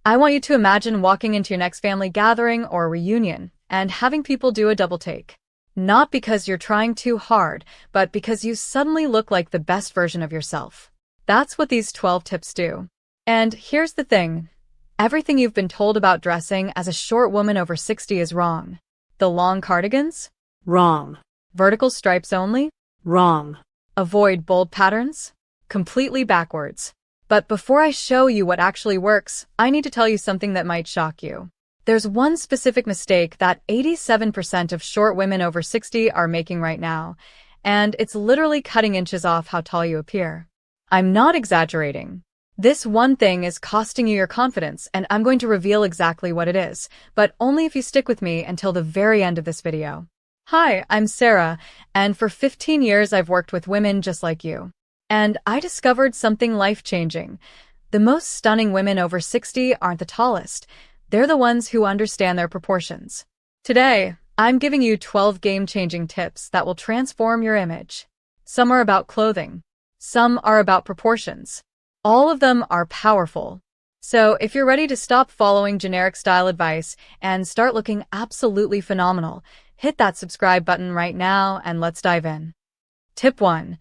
I want you to imagine walking into your next family gathering or reunion and having people do a double take. Not because you're trying too hard, but because you suddenly look like the best version of yourself. That's what these 12 tips do. And here's the thing. Everything you've been told about dressing as a short woman over 60 is wrong. The long cardigans? Wrong. Vertical stripes only? Wrong. Avoid bold patterns? Completely backwards. But before I show you what actually works, I need to tell you something that might shock you. There's one specific mistake that 87% of short women over 60 are making right now, and it's literally cutting inches off how tall you appear. I'm not exaggerating. This one thing is costing you your confidence, and I'm going to reveal exactly what it is, but only if you stick with me until the very end of this video. Hi, I'm Sarah, and for 15 years I've worked with women just like you. And I discovered something life-changing. The most stunning women over 60 aren't the tallest. They're the ones who understand their proportions. Today, I'm giving you 12 game-changing tips that will transform your image. Some are about clothing. Some are about proportions. All of them are powerful. So if you're ready to stop following generic style advice and start looking absolutely phenomenal, hit that subscribe button right now and let's dive in. Tip 1.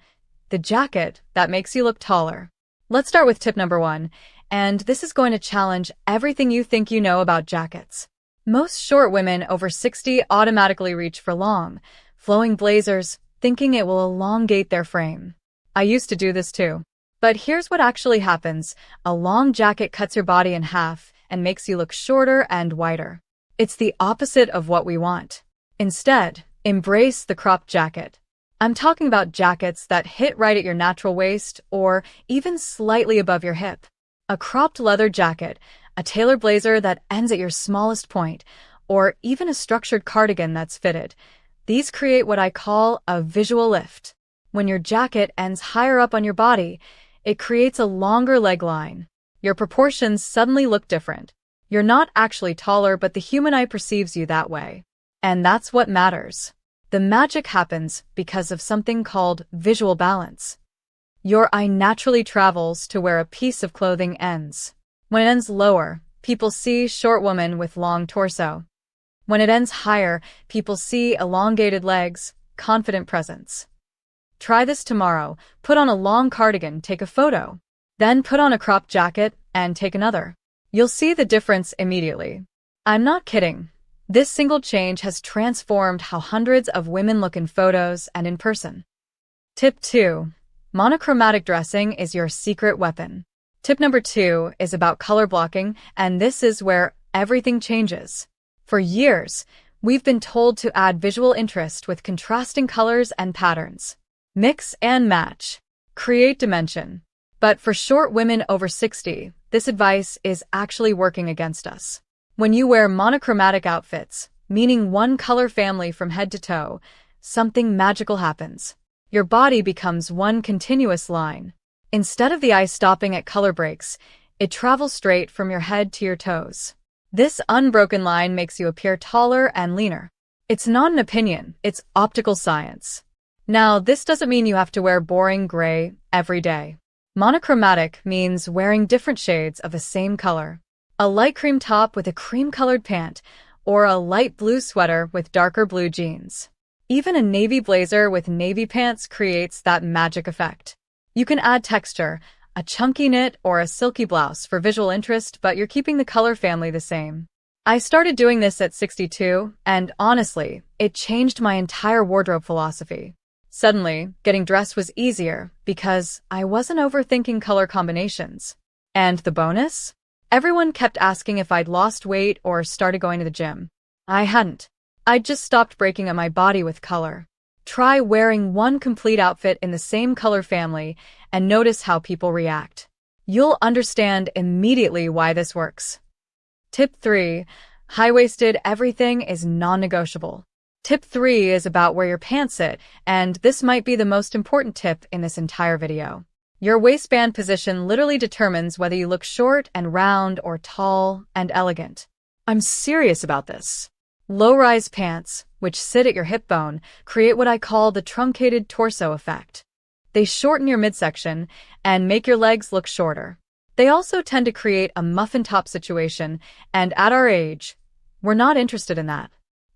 The jacket that makes you look taller. Let's start with tip number 1, and this is going to challenge everything you think you know about jackets. Most short women over 60 automatically reach for long, flowing blazers, thinking it will elongate their frame. I used to do this too. But here's what actually happens. A long jacket cuts your body in half and makes you look shorter and wider. It's the opposite of what we want. Instead, embrace the cropped jacket. I'm talking about jackets that hit right at your natural waist or even slightly above your hip. A cropped leather jacket, a tailored blazer that ends at your smallest point, or even a structured cardigan that's fitted. These create what I call a visual lift. When your jacket ends higher up on your body, it creates a longer leg line. Your proportions suddenly look different. You're not actually taller, but the human eye perceives you that way. And that's what matters. The magic happens because of something called visual balance. Your eye naturally travels to where a piece of clothing ends. When it ends lower, people see short woman with long torso. When it ends higher, people see elongated legs, confident presence. Try this tomorrow. Put on a long cardigan, take a photo. Then put on a cropped jacket and take another. You'll see the difference immediately. I'm not kidding. This single change has transformed how hundreds of women look in photos and in person. Tip 2. Monochromatic dressing is your secret weapon. Tip number 2 is about color blocking, and this is where everything changes. For years, we've been told to add visual interest with contrasting colors and patterns. Mix and match. Create dimension. But for short women over 60, this advice is actually working against us. When you wear monochromatic outfits, meaning one color family from head to toe, something magical happens. Your body becomes one continuous line. Instead of the eye stopping at color breaks, it travels straight from your head to your toes. This unbroken line makes you appear taller and leaner. It's not an opinion, it's optical science. Now, this doesn't mean you have to wear boring gray every day. Monochromatic means wearing different shades of the same color. A light cream top with a cream-colored pant, or a light blue sweater with darker blue jeans. Even a navy blazer with navy pants creates that magic effect. You can add texture, a chunky knit or a silky blouse for visual interest, but you're keeping the color family the same. I started doing this at 62, and honestly, it changed my entire wardrobe philosophy. Suddenly, getting dressed was easier because I wasn't overthinking color combinations. And the bonus? Everyone kept asking if I'd lost weight or started going to the gym. I hadn't. I'd just stopped breaking up my body with color. Try wearing one complete outfit in the same color family and notice how people react. You'll understand immediately why this works. Tip 3. High-waisted everything is non-negotiable. Tip 3 is about where your pants sit, and this might be the most important tip in this entire video. Your waistband position literally determines whether you look short and round or tall and elegant. I'm serious about this. Low-rise pants, which sit at your hip bone, create what I call the truncated torso effect. They shorten your midsection and make your legs look shorter. They also tend to create a muffin top situation, and at our age, we're not interested in that.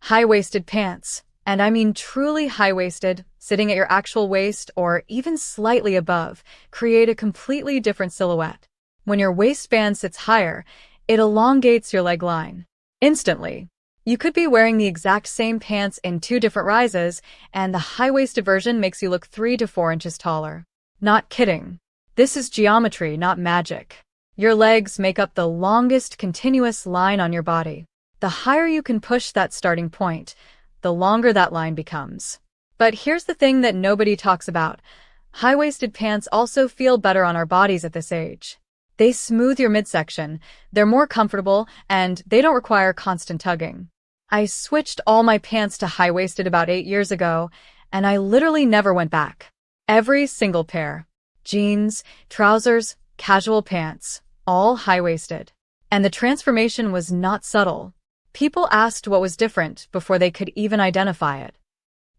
High-waisted pants, and I mean truly high-waisted, sitting at your actual waist or even slightly above, create a completely different silhouette. When your waistband sits higher, it elongates your leg line. Instantly. You could be wearing the exact same pants in two different rises, and the high-waisted version makes you look 3 to 4 inches taller. Not kidding. This is geometry, not magic. Your legs make up the longest continuous line on your body. The higher you can push that starting point, the longer that line becomes. But here's the thing that nobody talks about. High-waisted pants also feel better on our bodies at this age. They smooth your midsection, they're more comfortable, and they don't require constant tugging. I switched all my pants to high-waisted about 8 years ago, and I literally never went back. Every single pair. Jeans, trousers, casual pants, all high-waisted. And the transformation was not subtle. People asked what was different before they could even identify it.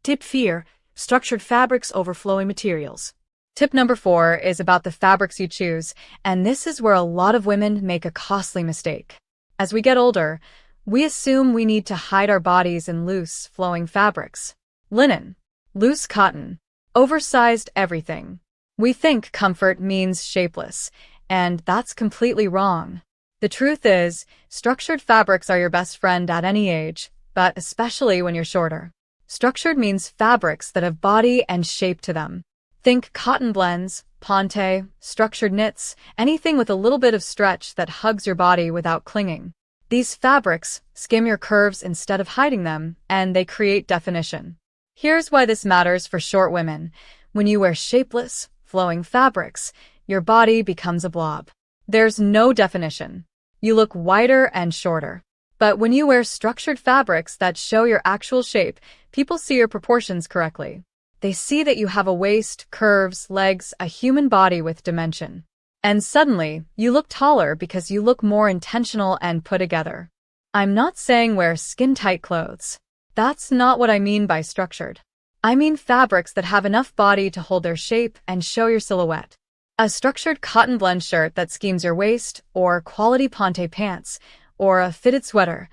Tip 4. Structured fabrics over flowing materials. Tip number 4 is about the fabrics you choose, and this is where a lot of women make a costly mistake. As we get older, we assume we need to hide our bodies in loose, flowing fabrics. Linen, loose cotton, oversized everything. We think comfort means shapeless, and that's completely wrong. The truth is, structured fabrics are your best friend at any age, but especially when you're shorter. Structured means fabrics that have body and shape to them. Think cotton blends, ponte, structured knits, anything with a little bit of stretch that hugs your body without clinging. These fabrics skim your curves instead of hiding them, and they create definition. Here's why this matters for short women. When you wear shapeless, flowing fabrics, your body becomes a blob. There's no definition. You look wider and shorter. But when you wear structured fabrics that show your actual shape, people see your proportions correctly. They see that you have a waist, curves, legs, a human body with dimension. And suddenly, you look taller because you look more intentional and put together. I'm not saying wear skin-tight clothes. That's not what I mean by structured. I mean fabrics that have enough body to hold their shape and show your silhouette. A structured cotton blend shirt that schemes your waist, or quality ponte pants, or a fitted sweater.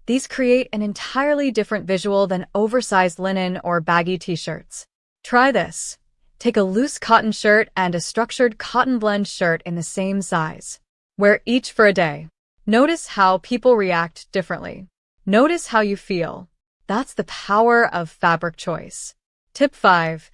These create an entirely different visual than oversized linen or baggy t-shirts. Try this. Take a loose cotton shirt and a structured cotton blend shirt in the same size. Wear each for a day. Notice how people react differently. Notice how you feel. That's the power of fabric choice. Tip 5.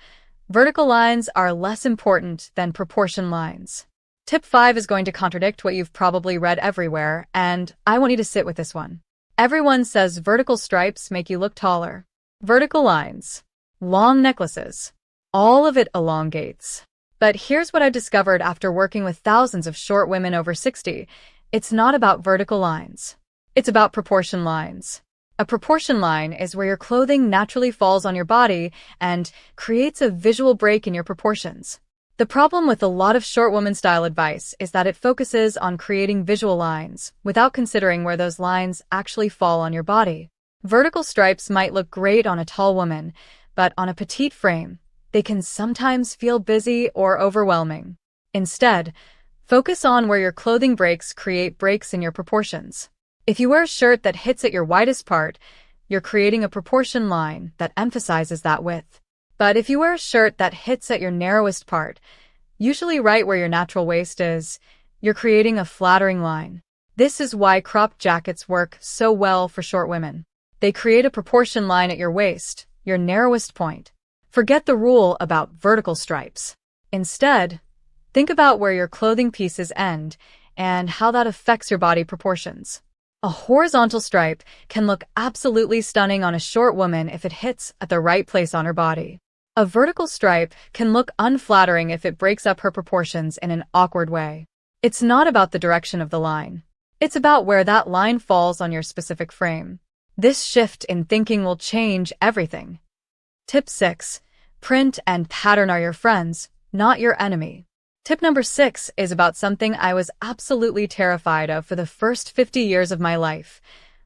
Vertical lines are less important than proportion lines. Tip 5 is going to contradict what you've probably read everywhere, and I want you to sit with this one. Everyone says vertical stripes make you look taller. Vertical lines. Long necklaces. All of it elongates. But here's what I discovered after working with thousands of short women over 60. It's not about vertical lines. It's about proportion lines. A proportion line is where your clothing naturally falls on your body and creates a visual break in your proportions. The problem with a lot of short woman style advice is that it focuses on creating visual lines without considering where those lines actually fall on your body. Vertical stripes might look great on a tall woman, but on a petite frame, they can sometimes feel busy or overwhelming. Instead, focus on where your clothing breaks create breaks in your proportions. If you wear a shirt that hits at your widest part, you're creating a proportion line that emphasizes that width. But if you wear a shirt that hits at your narrowest part, usually right where your natural waist is, you're creating a flattering line. This is why cropped jackets work so well for short women. They create a proportion line at your waist, your narrowest point. Forget the rule about vertical stripes. Instead, think about where your clothing pieces end and how that affects your body proportions. A horizontal stripe can look absolutely stunning on a short woman if it hits at the right place on her body. A vertical stripe can look unflattering if it breaks up her proportions in an awkward way. It's not about the direction of the line. It's about where that line falls on your specific frame. This shift in thinking will change everything. Tip 6. Print and pattern are your friends, not your enemy. Tip number 6 is about something I was absolutely terrified of for the first 50 years of my life: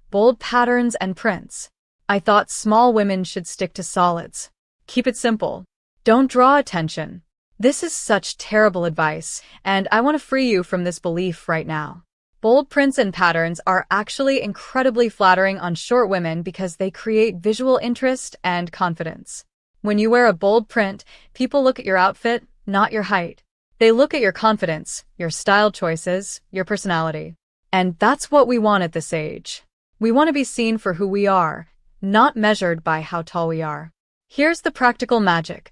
bold patterns and prints. I thought small women should stick to solids. Keep it simple. Don't draw attention. This is such terrible advice, and I want to free you from this belief right now. Bold prints and patterns are actually incredibly flattering on short women because they create visual interest and confidence. When you wear a bold print, people look at your outfit, not your height. They look at your confidence, your style choices, your personality. And that's what we want at this age. We want to be seen for who we are, not measured by how tall we are. Here's the practical magic.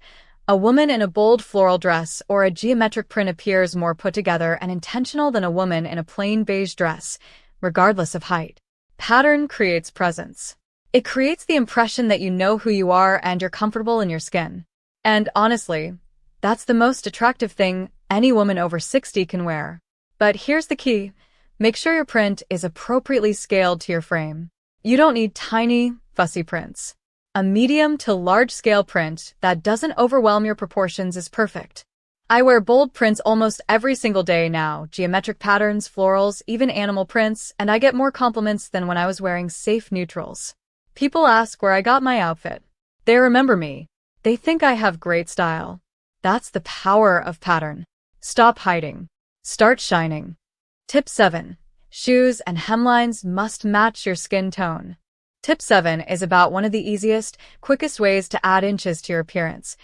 A woman in a bold floral dress or a geometric print appears more put together and intentional than a woman in a plain beige dress, regardless of height. Pattern creates presence. It creates the impression that you know who you are and you're comfortable in your skin. And honestly, that's the most attractive thing any woman over 60 can wear. But here's the key. Make sure your print is appropriately scaled to your frame. You don't need tiny, fussy prints. A medium to large-scale print that doesn't overwhelm your proportions is perfect. I wear bold prints almost every single day now, geometric patterns, florals, even animal prints, and I get more compliments than when I was wearing safe neutrals. People ask where I got my outfit. They remember me. They think I have great style. That's the power of pattern. Stop hiding. Start shining. Tip 7. Shoes and hemlines must match your skin tone. Tip 7 is about one of the easiest, quickest ways to add inches to your appearance.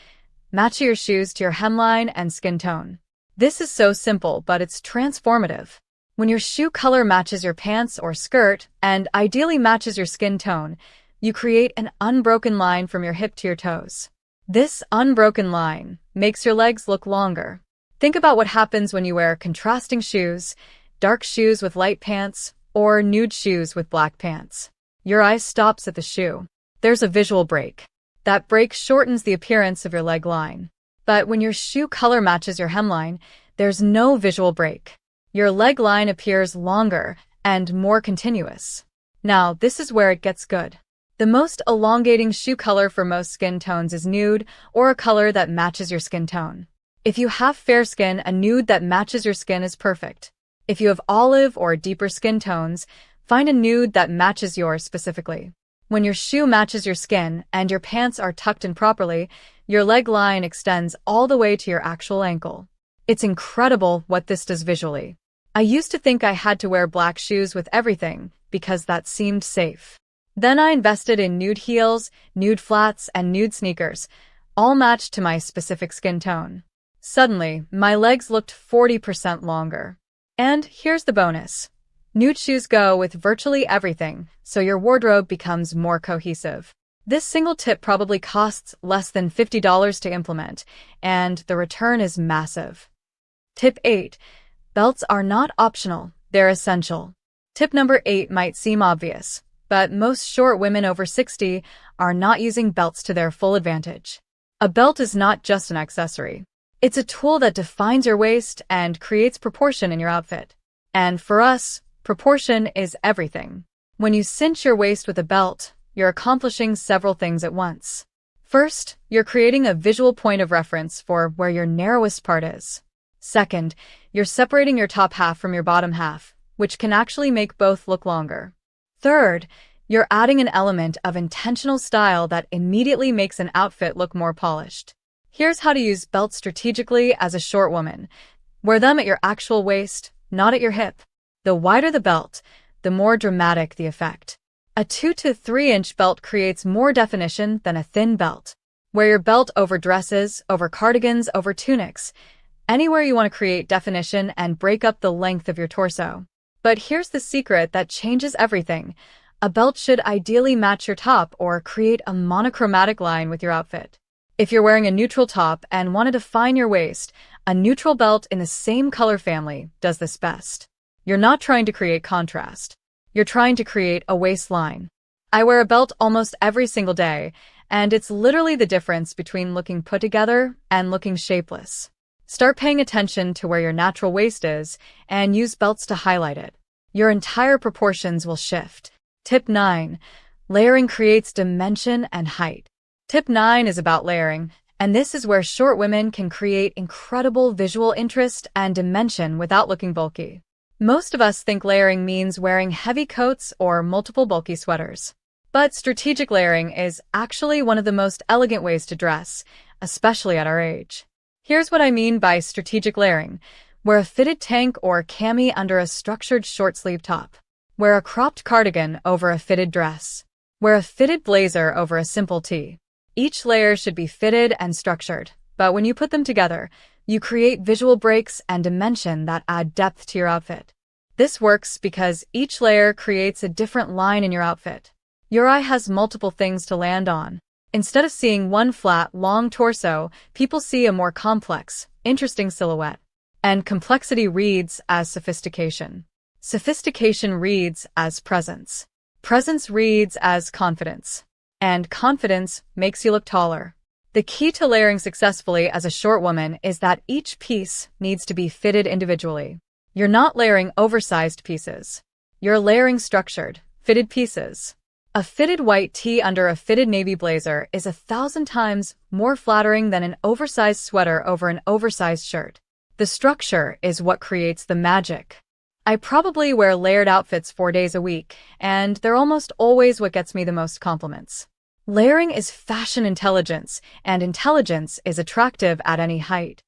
Match your shoes to your hemline and skin tone. This is so simple, but it's transformative. When your shoe color matches your pants or skirt, and ideally matches your skin tone, you create an unbroken line from your hip to your toes. This unbroken line makes your legs look longer. Think about what happens when you wear contrasting shoes, dark shoes with light pants, or nude shoes with black pants. Your eye stops at the shoe. There's a visual break. That break shortens the appearance of your leg line. But when your shoe color matches your hemline, there's no visual break. Your leg line appears longer and more continuous. Now, this is where it gets good. The most elongating shoe color for most skin tones is nude, or a color that matches your skin tone. If you have fair skin, a nude that matches your skin is perfect. If you have olive or deeper skin tones, find a nude that matches yours specifically. When your shoe matches your skin and your pants are tucked in properly, your leg line extends all the way to your actual ankle. It's incredible what this does visually. I used to think I had to wear black shoes with everything because that seemed safe. Then I invested in nude heels, nude flats, and nude sneakers, all matched to my specific skin tone. Suddenly, my legs looked 40% longer. And here's the bonus. Nude shoes go with virtually everything, so your wardrobe becomes more cohesive. This single tip probably costs less than $50 to implement, and the return is massive. Tip 8. Belts are not optional, they're essential. Tip number 8 might seem obvious, but most short women over 60 are not using belts to their full advantage. A belt is not just an accessory. It's a tool that defines your waist and creates proportion in your outfit. And for us, proportion is everything. When you cinch your waist with a belt, you're accomplishing several things at once. First, you're creating a visual point of reference for where your narrowest part is. Second, you're separating your top half from your bottom half, which can actually make both look longer. Third, you're adding an element of intentional style that immediately makes an outfit look more polished. Here's how to use belts strategically as a short woman. Wear them at your actual waist, not at your hip. The wider the belt, the more dramatic the effect. A 2 to 3 inch belt creates more definition than a thin belt. Wear your belt over dresses, over cardigans, over tunics, anywhere you want to create definition and break up the length of your torso. But here's the secret that changes everything. A belt should ideally match your top or create a monochromatic line with your outfit. If you're wearing a neutral top and want to define your waist, a neutral belt in the same color family does this best. You're not trying to create contrast. You're trying to create a waistline. I wear a belt almost every single day, and it's literally the difference between looking put together and looking shapeless. Start paying attention to where your natural waist is and use belts to highlight it. Your entire proportions will shift. Tip 9. Layering creates dimension and height. Tip 9 is about layering, and this is where short women can create incredible visual interest and dimension without looking bulky. Most of us think layering means wearing heavy coats or multiple bulky sweaters. But strategic layering is actually one of the most elegant ways to dress, especially at our age. Here's what I mean by strategic layering. Wear a fitted tank or cami under a structured short-sleeve top. Wear a cropped cardigan over a fitted dress. Wear a fitted blazer over a simple tee. Each layer should be fitted and structured, but when you put them together, you create visual breaks and dimension that add depth to your outfit. This works because each layer creates a different line in your outfit. Your eye has multiple things to land on. Instead of seeing one flat, long torso, people see a more complex, interesting silhouette. And complexity reads as sophistication. Sophistication reads as presence. Presence reads as confidence. And confidence makes you look taller. The key to layering successfully as a short woman is that each piece needs to be fitted individually. You're not layering oversized pieces. You're layering structured, fitted pieces. A fitted white tee under a fitted navy blazer is 1,000 times more flattering than an oversized sweater over an oversized shirt. The structure is what creates the magic. I probably wear layered outfits 4 days a week, and they're almost always what gets me the most compliments. Layering is fashion intelligence, and intelligence is attractive at any height.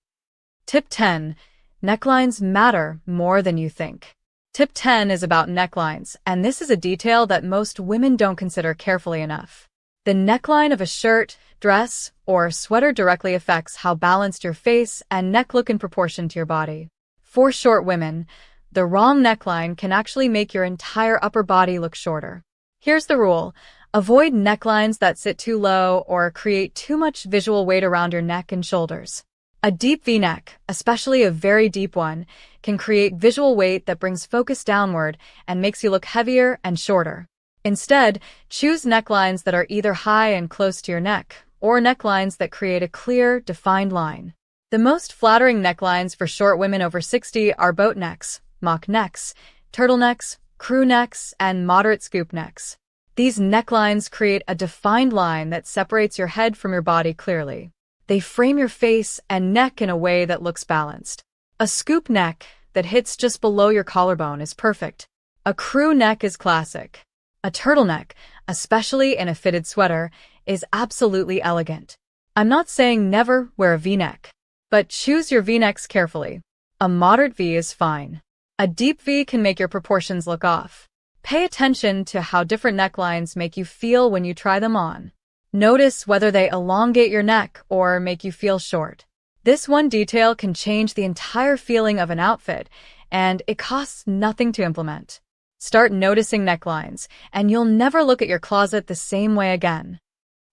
Tip 10. Necklines matter more than you think. Tip 10 is about necklines, and this is a detail that most women don't consider carefully enough. The neckline of a shirt, dress, or sweater directly affects how balanced your face and neck look in proportion to your body. For short women, the wrong neckline can actually make your entire upper body look shorter. Here's the rule. Avoid necklines that sit too low or create too much visual weight around your neck and shoulders. A deep V-neck, especially a very deep one, can create visual weight that brings focus downward and makes you look heavier and shorter. Instead, choose necklines that are either high and close to your neck, or necklines that create a clear, defined line. The most flattering necklines for short women over 60 are boat necks, mock necks, turtlenecks, crew necks, and moderate scoop necks. These necklines create a defined line that separates your head from your body clearly. They frame your face and neck in a way that looks balanced. A scoop neck that hits just below your collarbone is perfect. A crew neck is classic. A turtleneck, especially in a fitted sweater, is absolutely elegant. I'm not saying never wear a V-neck, but choose your V-necks carefully. A moderate V is fine. A deep V can make your proportions look off. Pay attention to how different necklines make you feel when you try them on. Notice whether they elongate your neck or make you feel short. This one detail can change the entire feeling of an outfit, and it costs nothing to implement. Start noticing necklines, and you'll never look at your closet the same way again.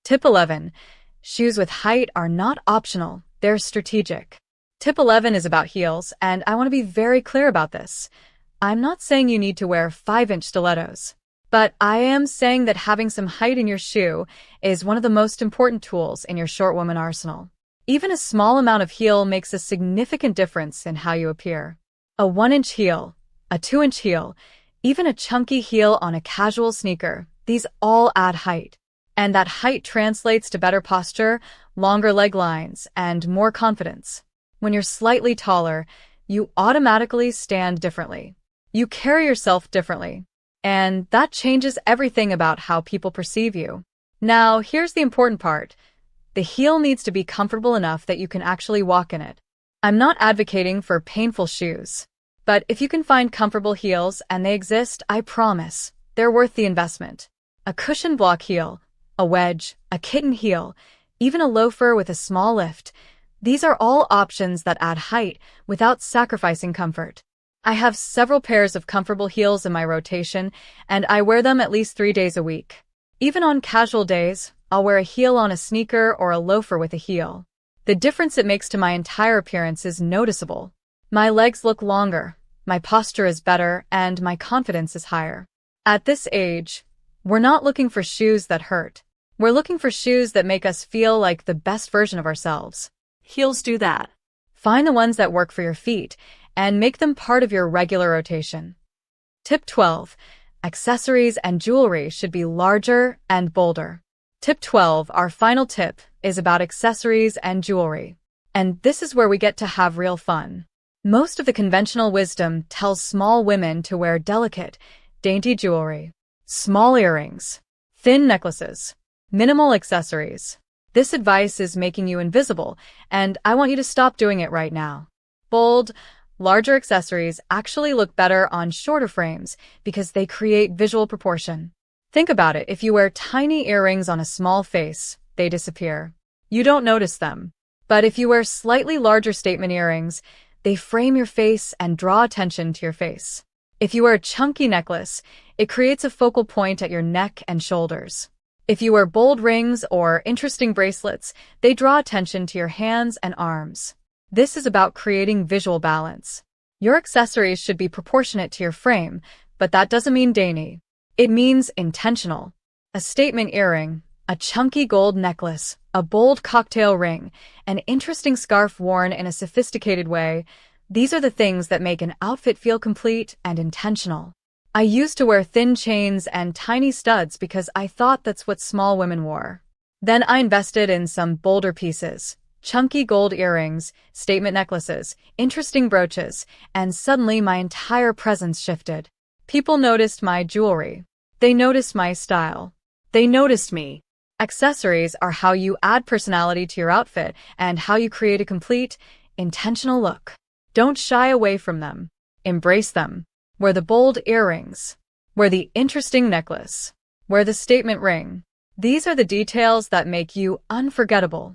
Tip 11. Shoes with height are not optional, they're strategic. Tip 11 is about heels, and I want to be very clear about this. I'm not saying you need to wear 5-inch stilettos, but I am saying that having some height in your shoe is one of the most important tools in your short woman arsenal. Even a small amount of heel makes a significant difference in how you appear. A 1-inch heel, a 2-inch heel, even a chunky heel on a casual sneaker, these all add height. And that height translates to better posture, longer leg lines, and more confidence. When you're slightly taller, you automatically stand differently. You carry yourself differently. And that changes everything about how people perceive you. Now, here's the important part. The heel needs to be comfortable enough that you can actually walk in it. I'm not advocating for painful shoes, but if you can find comfortable heels and they exist, I promise, they're worth the investment. A cushion block heel, a wedge, a kitten heel, even a loafer with a small lift. These are all options that add height without sacrificing comfort. I have several pairs of comfortable heels in my rotation, and I wear them at least 3 days a week. Even on casual days, I'll wear a heel on a sneaker or a loafer with a heel. The difference it makes to my entire appearance is noticeable. My legs look longer, my posture is better, and my confidence is higher. At this age, we're not looking for shoes that hurt. We're looking for shoes that make us feel like the best version of ourselves. Heels do that. Find the ones that work for your feet and make them part of your regular rotation. Tip 12. Accessories and jewelry should be larger and bolder. Tip 12, our final tip, is about accessories and jewelry. And this is where we get to have real fun. Most of the conventional wisdom tells small women to wear delicate, dainty jewelry, small earrings, thin necklaces, minimal accessories. This advice is making you invisible, and I want you to stop doing it right now. Bold, larger accessories actually look better on shorter frames because they create visual proportion. Think about it. If you wear tiny earrings on a small face, they disappear. You don't notice them. But if you wear slightly larger statement earrings, they frame your face and draw attention to your face. If you wear a chunky necklace, it creates a focal point at your neck and shoulders. If you wear bold rings or interesting bracelets, they draw attention to your hands and arms. This is about creating visual balance. Your accessories should be proportionate to your frame, but that doesn't mean dainty. It means intentional. A statement earring, a chunky gold necklace, a bold cocktail ring, an interesting scarf worn in a sophisticated way, these are the things that make an outfit feel complete and intentional. I used to wear thin chains and tiny studs because I thought that's what small women wore. Then I invested in some bolder pieces, chunky gold earrings, statement necklaces, interesting brooches, and suddenly my entire presence shifted. People noticed my jewelry. They noticed my style. They noticed me. Accessories are how you add personality to your outfit and how you create a complete, intentional look. Don't shy away from them. Embrace them. Wear the bold earrings. Wear the interesting necklace. Wear the statement ring. These are the details that make you unforgettable.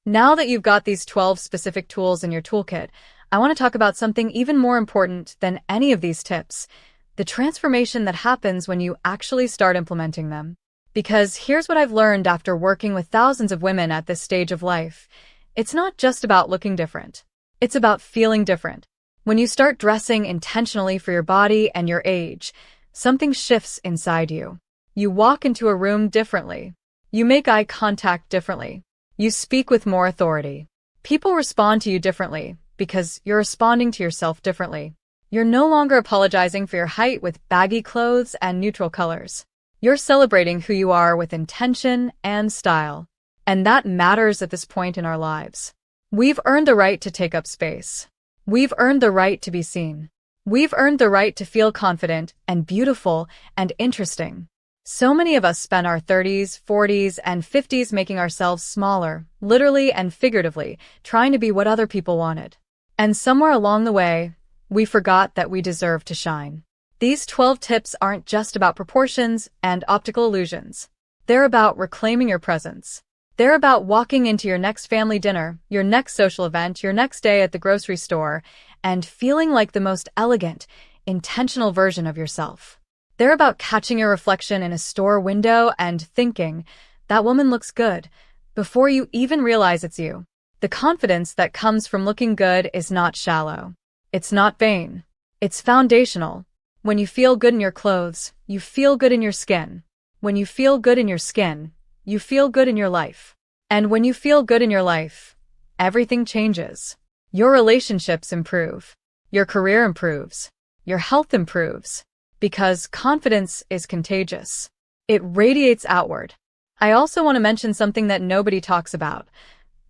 Now that you've got these 12 specific tools in your toolkit, I want to talk about something even more important than any of these tips: the transformation that happens when you actually start implementing them. Because here's what I've learned after working with thousands of women at this stage of life. It's not just about looking different. It's about feeling different. When you start dressing intentionally for your body and your age, something shifts inside you. You walk into a room differently. You make eye contact differently. You speak with more authority. People respond to you differently because you're responding to yourself differently. You're no longer apologizing for your height with baggy clothes and neutral colors. You're celebrating who you are with intention and style. And that matters at this point in our lives. We've earned the right to take up space. We've earned the right to be seen. We've earned the right to feel confident and beautiful and interesting. So many of us spend our 30s, 40s, and 50s making ourselves smaller, literally and figuratively, trying to be what other people wanted. And somewhere along the way, we forgot that we deserve to shine. These 12 tips aren't just about proportions and optical illusions. They're about reclaiming your presence. They're about walking into your next family dinner, your next social event, your next day at the grocery store, and feeling like the most elegant, intentional version of yourself. They're about catching your reflection in a store window and thinking, "That woman looks good," before you even realize it's you. The confidence that comes from looking good is not shallow. It's not vain. It's foundational. When you feel good in your clothes, you feel good in your skin. When you feel good in your skin, you feel good in your life. And when you feel good in your life, everything changes. Your relationships improve. Your career improves. Your health improves. Because confidence is contagious. It radiates outward. I also want to mention something that nobody talks about: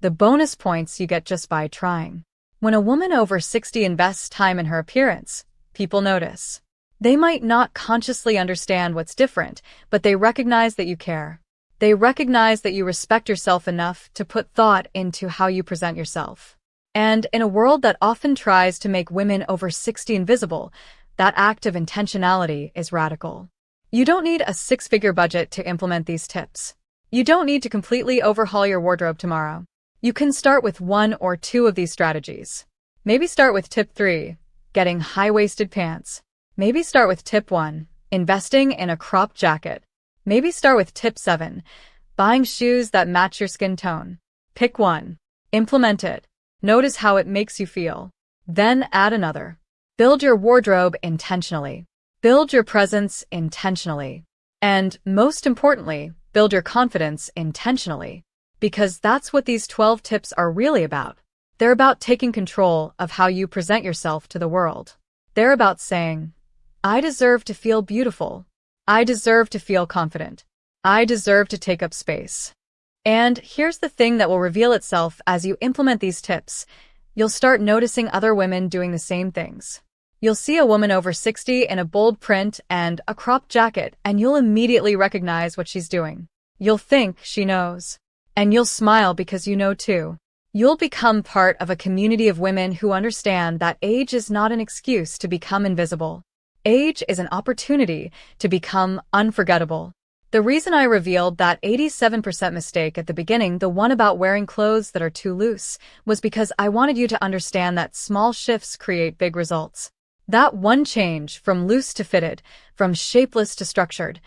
the bonus points you get just by trying. When a woman over 60 invests time in her appearance, people notice. They might not consciously understand what's different, but they recognize that you care. They recognize that you respect yourself enough to put thought into how you present yourself. And in a world that often tries to make women over 60 invisible, that act of intentionality is radical. You don't need a six-figure budget to implement these tips. You don't need to completely overhaul your wardrobe tomorrow. You can start with one or two of these strategies. Maybe start with tip 3, getting high-waisted pants. Maybe start with tip 1, investing in a cropped jacket. Maybe start with tip 7, buying shoes that match your skin tone. Pick one. Implement it. Notice how it makes you feel. Then add another. Build your wardrobe intentionally. Build your presence intentionally. And most importantly, build your confidence intentionally. Because that's what these 12 tips are really about. They're about taking control of how you present yourself to the world. They're about saying, "I deserve to feel beautiful. I deserve to feel confident. I deserve to take up space." And here's the thing that will reveal itself as you implement these tips. You'll start noticing other women doing the same things. You'll see a woman over 60 in a bold print and a cropped jacket, and you'll immediately recognize what she's doing. You'll think she knows. And you'll smile because you know too. You'll become part of a community of women who understand that age is not an excuse to become invisible. Age is an opportunity to become unforgettable. The reason I revealed that 87% mistake at the beginning, the one about wearing clothes that are too loose, was because I wanted you to understand that small shifts create big results. That one change, from loose to fitted, from shapeless to structured,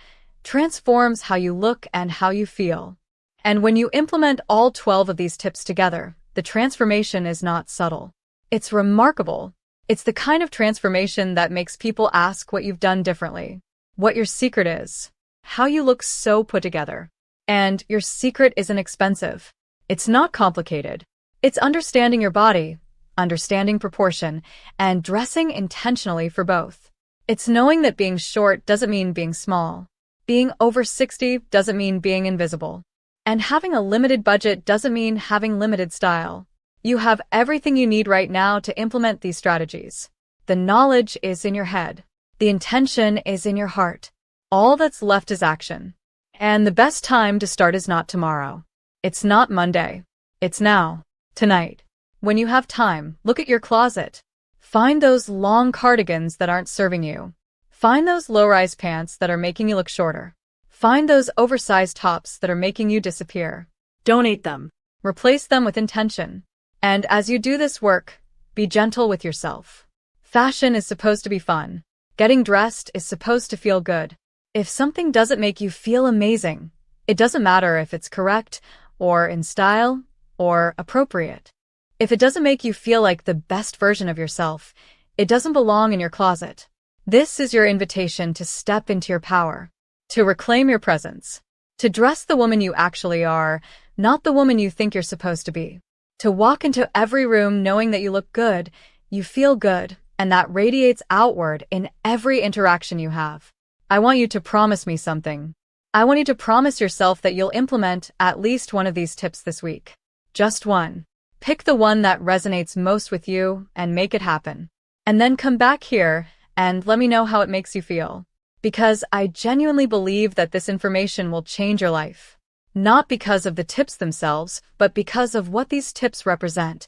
transforms how you look and how you feel. And when you implement all 12 of these tips together, the transformation is not subtle. It's remarkable. It's the kind of transformation that makes people ask what you've done differently, what your secret is, how you look so put together. And your secret isn't expensive. It's not complicated. It's understanding your body, understanding proportion, and dressing intentionally for both. It's knowing that being short doesn't mean being small. Being over 60 doesn't mean being invisible. And having a limited budget doesn't mean having limited style. You have everything you need right now to implement these strategies. The knowledge is in your head. The intention is in your heart. All that's left is action. And the best time to start is not tomorrow. It's not Monday. It's now. Tonight. When you have time, look at your closet. Find those long cardigans that aren't serving you. Find those low-rise pants that are making you look shorter. Find those oversized tops that are making you disappear. Donate them. Replace them with intention. And as you do this work, be gentle with yourself. Fashion is supposed to be fun. Getting dressed is supposed to feel good. If something doesn't make you feel amazing, it doesn't matter if it's correct, or in style, or appropriate. If it doesn't make you feel like the best version of yourself, it doesn't belong in your closet. This is your invitation to step into your power, to reclaim your presence, to dress the woman you actually are, not the woman you think you're supposed to be. To walk into every room knowing that you look good, you feel good, and that radiates outward in every interaction you have. I want you to promise me something. I want you to promise yourself that you'll implement at least one of these tips this week. Just one. Pick the one that resonates most with you and make it happen. And then come back here and let me know how it makes you feel. Because I genuinely believe that this information will change your life. Not because of the tips themselves, but because of what these tips represent.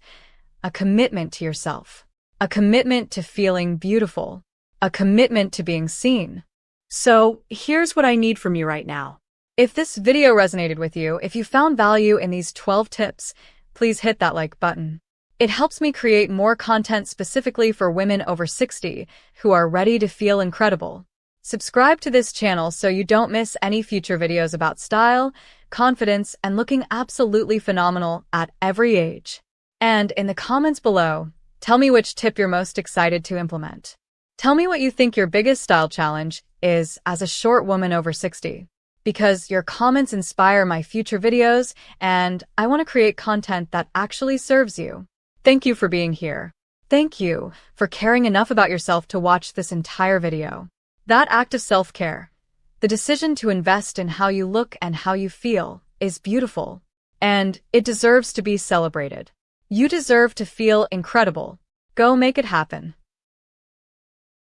A commitment to yourself. A commitment to feeling beautiful. A commitment to being seen. So, here's what I need from you right now. If this video resonated with you, if you found value in these 12 tips, please hit that like button. It helps me create more content specifically for women over 60 who are ready to feel incredible. Subscribe to this channel so you don't miss any future videos about style, confidence, and looking absolutely phenomenal at every age. And in the comments below, tell me which tip you're most excited to implement. Tell me what you think your biggest style challenge is as a short woman over 60. Because your comments inspire my future videos, and I want to create content that actually serves you. Thank you for being here. Thank you for caring enough about yourself to watch this entire video. That act of self-care, the decision to invest in how you look and how you feel, is beautiful. And it deserves to be celebrated. You deserve to feel incredible. Go make it happen.